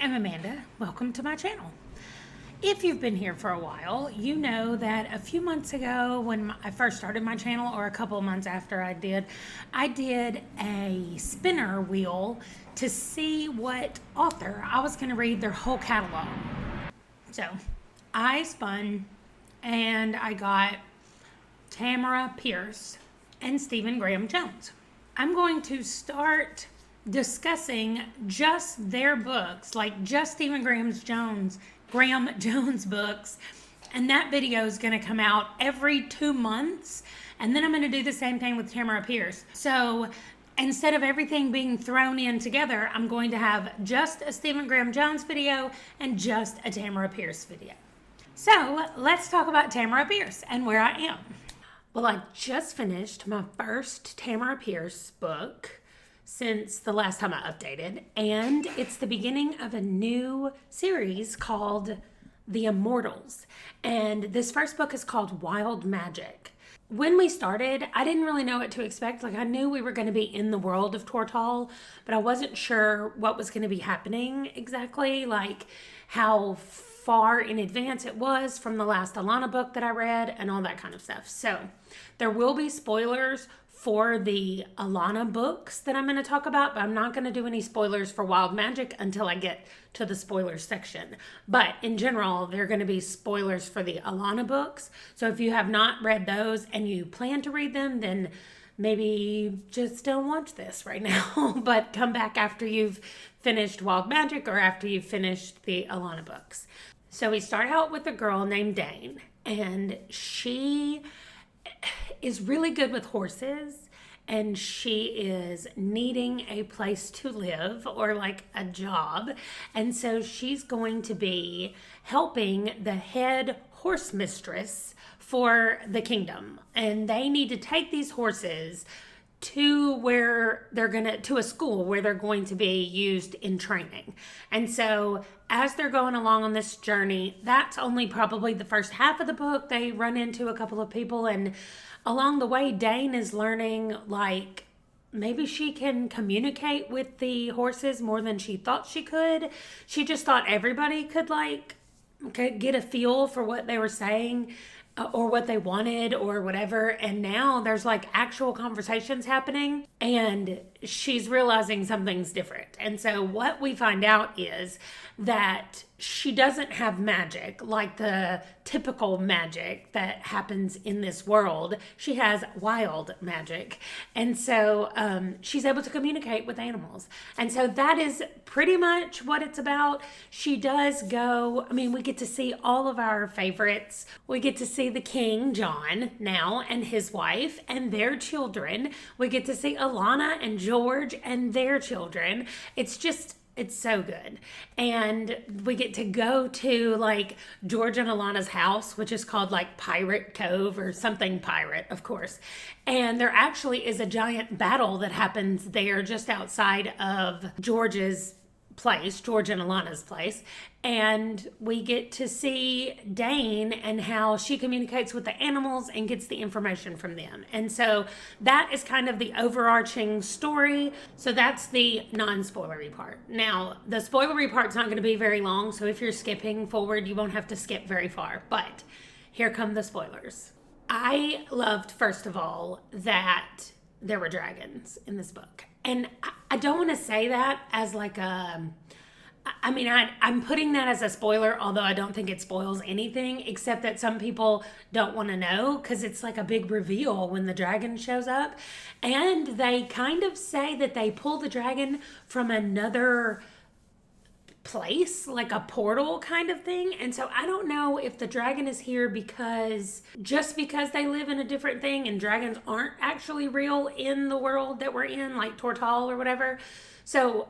am Amanda. Welcome to my channel. If you've been here for a while, you know that a few months ago when I first started my channel, or a couple of months after I did a spinner wheel to see what author I was going to read their whole catalog. So I spun and I got Tamora Pierce and Stephen Graham Jones. I'm going to start discussing just their books, like just Stephen Graham Jones books, and that video is going to come out every 2 months, and then I'm going to do the same thing with Tamora Pierce. So instead of everything being thrown in together, I'm going to have just a Stephen Graham Jones video and just a Tamora Pierce video. So let's talk about Tamora Pierce and where I am. Well, I just finished my first Tamora Pierce book since the last time I updated, and it's the beginning of a new series called The Immortals, and this first book is called Wild Magic. When we started, I didn't really know what to expect. Like, I knew we were going to be in the world of Tortall, but I wasn't sure what was going to be happening exactly, like how far in advance it was from the last Alana book that I read and all that kind of stuff. So there will be spoilers for the Alana books that I'm going to talk about, but I'm not going to do any spoilers for Wild Magic until I get to the spoilers section. But in general, there are going to be spoilers for the Alana books. So if you have not read those and you plan to read them, then maybe just don't watch this right now, but come back after you've finished Wild Magic or after you've finished the Alana books. So we start out with a girl named Dane, and she is really good with horses, and she is needing a place to live, or like a job, and so she's going to be helping the head horse mistress for the kingdom, and they need to take these horses to a school where they're going to be used in training. And so as they're going along on this journey, that's only probably the first half of the book. They run into a couple of people, and along the way, Dane is learning, like, maybe she can communicate with the horses more than she thought she could. She just thought everybody could get a feel for what they were saying or what they wanted or whatever. And now there's like actual conversations happening, and she's realizing something's different. And so what we find out is that she doesn't have magic like the typical magic that happens in this world. She has wild magic. And so she's able to communicate with animals. And so that is pretty much what it's about. She does go, we get to see all of our favorites. We get to see the king, John, now, and his wife and their children. We get to see Alana and George and their children. It's so good. And we get to go to like George and Alana's house, which is called like Pirate Cove or something pirate, of course. And there actually is a giant battle that happens there just outside of George's place, George and Alana's place. And we get to see Dane and how she communicates with the animals and gets the information from them. And so that is kind of the overarching story. So that's the non-spoilery part. Now, the spoilery part's not going to be very long, so if you're skipping forward, you won't have to skip very far. But here come the spoilers. I loved, first of all, that there were dragons in this book. And I don't want to say that as like I'm putting that as a spoiler, although I don't think it spoils anything, except that some people don't want to know because it's like a big reveal when the dragon shows up. And they kind of say that they pull the dragon from another place, like a portal kind of thing. And so I don't know if the dragon is here because they live in a different thing and dragons aren't actually real in the world that we're in, like Tortall or whatever. So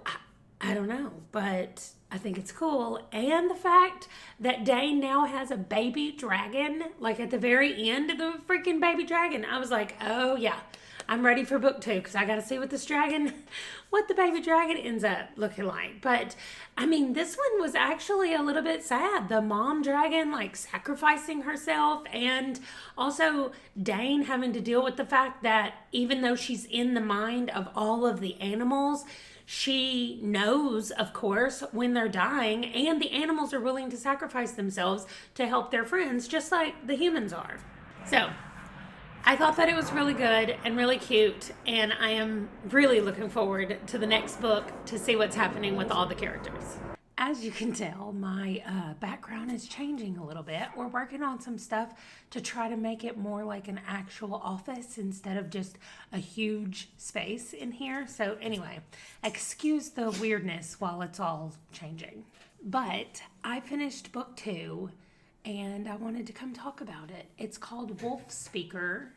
I don't know, but I think it's cool. And the fact that Dane now has a baby dragon, like at the very end of the freaking baby dragon, I was like, oh yeah, I'm ready for book 2 because I got to see what the baby dragon ends up looking like. But this one was actually a little bit sad. The mom dragon like sacrificing herself, and also Dane having to deal with the fact that even though she's in the mind of all of the animals, she knows, of course, when they're dying, and the animals are willing to sacrifice themselves to help their friends, just like the humans are. So I thought that it was really good and really cute, and I am really looking forward to the next book to see what's happening with all the characters. As you can tell, my background is changing a little bit. We're working on some stuff to try to make it more like an actual office instead of just a huge space in here. So anyway, excuse the weirdness while it's all changing. But I finished book 2, and I wanted to come talk about it. It's called Wolf Speaker.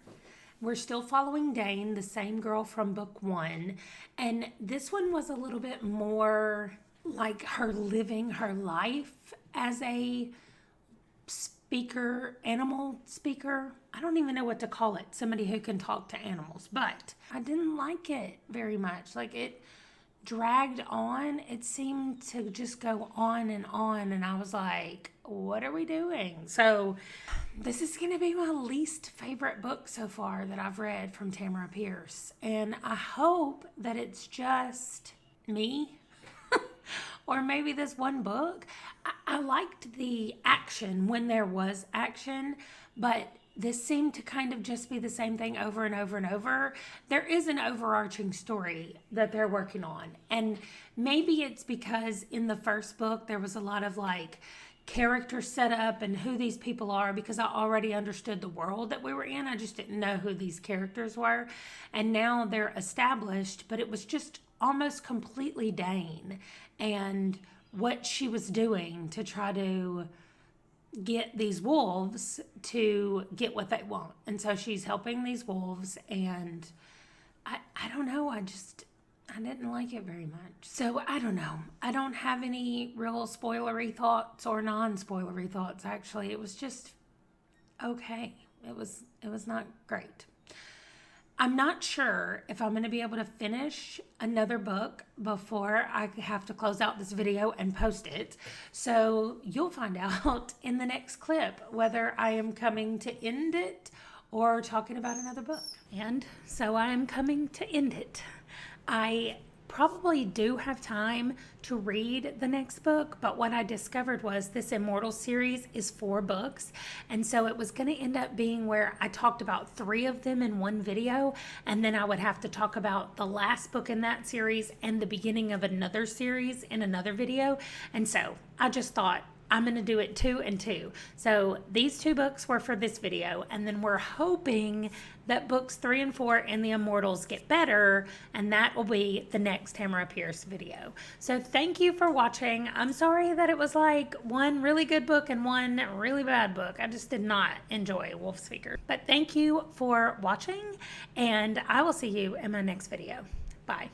We're still following Dane, the same girl from book 1. And this one was a little bit more like her living her life as a speaker, animal speaker. I don't even know what to call it. Somebody who can talk to animals. But I didn't like it very much. Like, it dragged on. It seemed to just go on. And I was like, what are we doing? So this is going to be my least favorite book so far that I've read from Tamora Pierce. And I hope that it's just me. Or maybe this one book. I liked the action when there was action, but this seemed to kind of just be the same thing over and over and over. There is an overarching story that they're working on. And maybe it's because in the first book, there was a lot of like character setup and who these people are, because I already understood the world that we were in. I just didn't know who these characters were. And now they're established, but it was just almost completely Dane and what she was doing to try to get these wolves to get what they want. And so she's helping these wolves, and I don't know, I didn't like it very much. So I don't know. I don't have any real spoilery thoughts or non-spoilery thoughts, actually. It was just okay. It was not great. I'm not sure if I'm going to be able to finish another book before I have to close out this video and post it. So you'll find out in the next clip whether I am coming to end it or talking about another book. And so I am coming to end it. I probably do have time to read the next book, but what I discovered was this Immortals series is 4 books, and so it was going to end up being where I talked about 3 of them in one video, and then I would have to talk about the last book in that series and the beginning of another series in another video. And so I just thought, I'm going to do it 2 and 2. So these 2 books were for this video, and then we're hoping that books 3 and 4 in the Immortals get better, and that will be the next Tamora Pierce video. So thank you for watching. I'm sorry that it was like one really good book and one really bad book. I just did not enjoy Wolf Speaker. But thank you for watching, and I will see you in my next video. Bye.